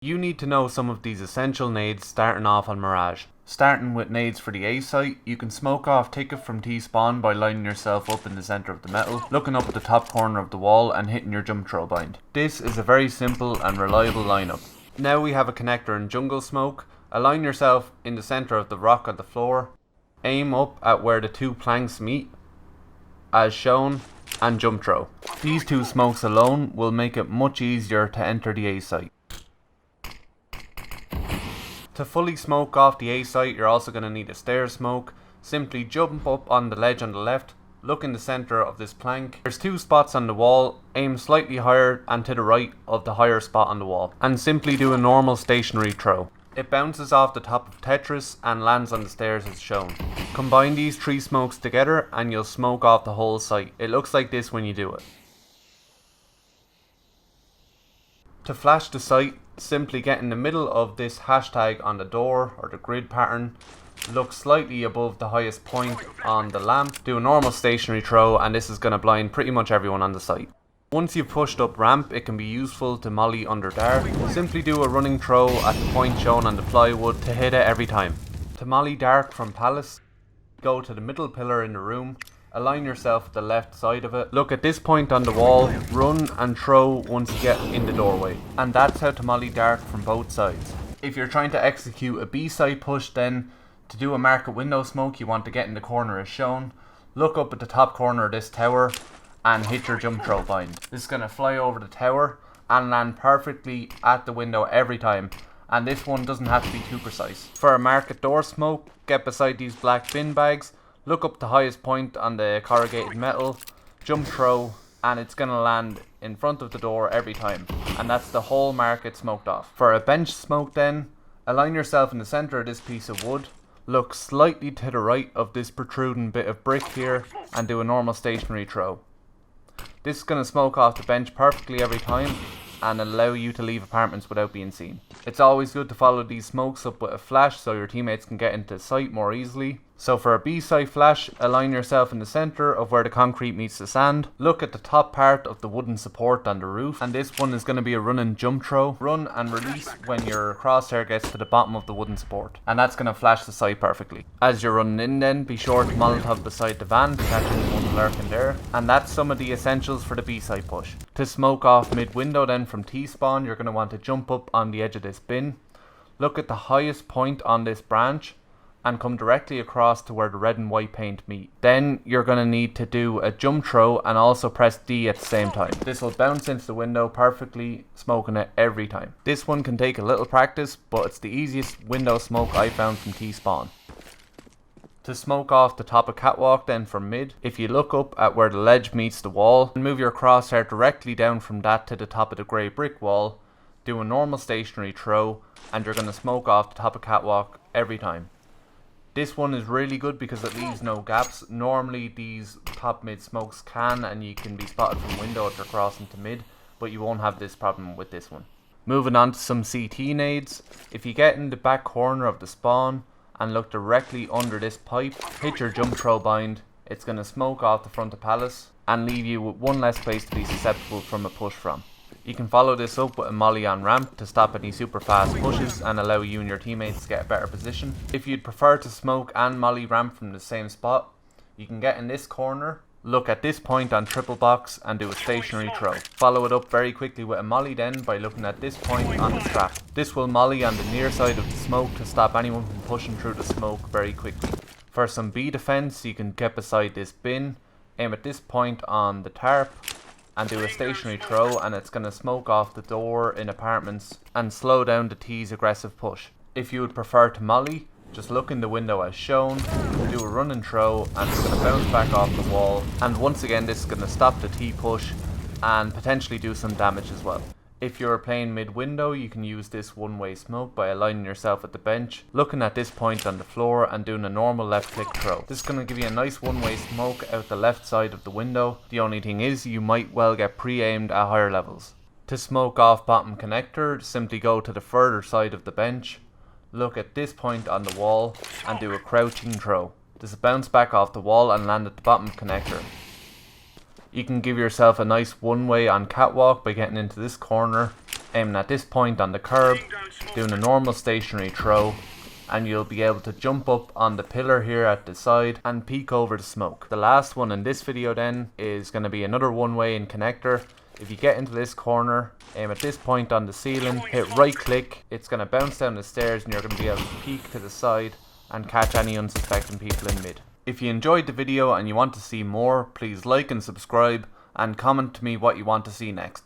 You need to know some of these essential nades starting off on Mirage. Starting with nades for the A site, you can smoke off ticket from T-spawn by lining yourself up in the centre of the metal, looking up at the top corner of the wall and hitting your jump throw bind. This is a very simple and reliable lineup. Now we have a connector in jungle smoke. Align yourself in the centre of the rock on the floor, aim up at where the two planks meet, as shown, and jump throw. These two smokes alone will make it much easier to enter the A site. To fully smoke off the A site, you're also going to need a stair smoke. Simply jump up on the ledge on the left, look in the centre of this plank. There's two spots on the wall, aim slightly higher and to the right of the higher spot on the wall, and simply do a normal stationary throw. It bounces off the top of Tetris and lands on the stairs as shown. Combine these three smokes together and you'll smoke off the whole site. It looks like this when you do it. To flash the site, simply get in the middle of this hashtag on the door or the grid pattern, look slightly above the highest point on the lamp, do a normal stationary throw, and this is going to blind pretty much everyone on the site. Once you've pushed up ramp, it can be useful to molly under dark. Simply do a running throw at the point shown on the plywood to hit it every time. To molly dark from palace, go to the middle pillar in the room, align yourself at the left side of it, look at this point on the wall, run and throw once you get in the doorway. And that's how to molly dark from both sides. If you're trying to execute a B side push, then to do a market window smoke, you want to get in the corner as shown, look up at the top corner of this tower and hit your jump throw bind. This is going to fly over the tower and land perfectly at the window every time, and this one doesn't have to be too precise. For a market door smoke, get beside these black bin bags, look up the highest point on the corrugated metal, jump throw, and it's going to land in front of the door every time, and that's the whole market smoked off. For a bench smoke then, align yourself in the centre of this piece of wood, look slightly to the right of this protruding bit of brick here, and do a normal stationary throw. This is going to smoke off the bench perfectly every time and allow you to leave apartments without being seen. It's always good to follow these smokes up with a flash so your teammates can get into sight more easily. So for a B side flash, align yourself in the centre of where the concrete meets the sand. Look at the top part of the wooden support on the roof, and this one is going to be a run and jump throw. Run and release when your crosshair gets to the bottom of the wooden support, and that's going to flash the site perfectly. As you're running in then, be sure to Molotov beside the van to catch anyone lurking there. And that's some of the essentials for the B side push. To smoke off mid window then from T-spawn, you're going to want to jump up on the edge of this bin, look at the highest point on this branch, and come directly across to where the red and white paint meet. Then you're going to need to do a jump throw and also press D at the same time. This will bounce into the window perfectly, smoking it every time. This one can take a little practice, but it's the easiest window smoke I found from T-spawn. To smoke off the top of catwalk then from mid, if you look up at where the ledge meets the wall and move your crosshair directly down from that to the top of the grey brick wall, do a normal stationary throw, and you're going to smoke off the top of catwalk every time. This one is really good because it leaves no gaps. Normally these top mid smokes can, and you can be spotted from window if they're crossing to mid, but you won't have this problem with this one. Moving on to some CT nades. If you get in the back corner of the spawn and look directly under this pipe, hit your jump throw bind, it's going to smoke off the front of palace and leave you with one less place to be susceptible from a push from. You can follow this up with a molly on ramp to stop any super fast pushes and allow you and your teammates to get a better position. If you'd prefer to smoke and molly ramp from the same spot, you can get in this corner, look at this point on triple box and do a stationary throw. Follow it up very quickly with a molly then by looking at this point on the strap. This will molly on the near side of the smoke to stop anyone from pushing through the smoke very quickly. For some B defense, you can get beside this bin, aim at this point on the tarp, and do a stationary throw, and it's going to smoke off the door in apartments and slow down the T's aggressive push. If you would prefer to molly, just look in the window as shown, do a run and throw, and it's going to bounce back off the wall, and once again this is going to stop the T push and potentially do some damage as well. If you're playing mid window, you can use this one way smoke by aligning yourself at the bench, looking at this point on the floor and doing a normal left click throw. This is going to give you a nice one way smoke out the left side of the window. The only thing is you might well get pre-aimed at higher levels. To smoke off bottom connector, simply go to the further side of the bench, look at this point on the wall and do a crouching throw. This will bounce back off the wall and land at the bottom connector. You can give yourself a nice one way on catwalk by getting into this corner, aiming at this point on the curb, doing a normal stationary throw, and you'll be able to jump up on the pillar here at the side and peek over the smoke. The last one in this video then is going to be another one-way in connector. If you get into this corner, aim at this point on the ceiling, hit right click, it's going to bounce down the stairs and you're going to be able to peek to the side and catch any unsuspecting people in mid. If you enjoyed the video and you want to see more, please like and subscribe and comment to me what you want to see next.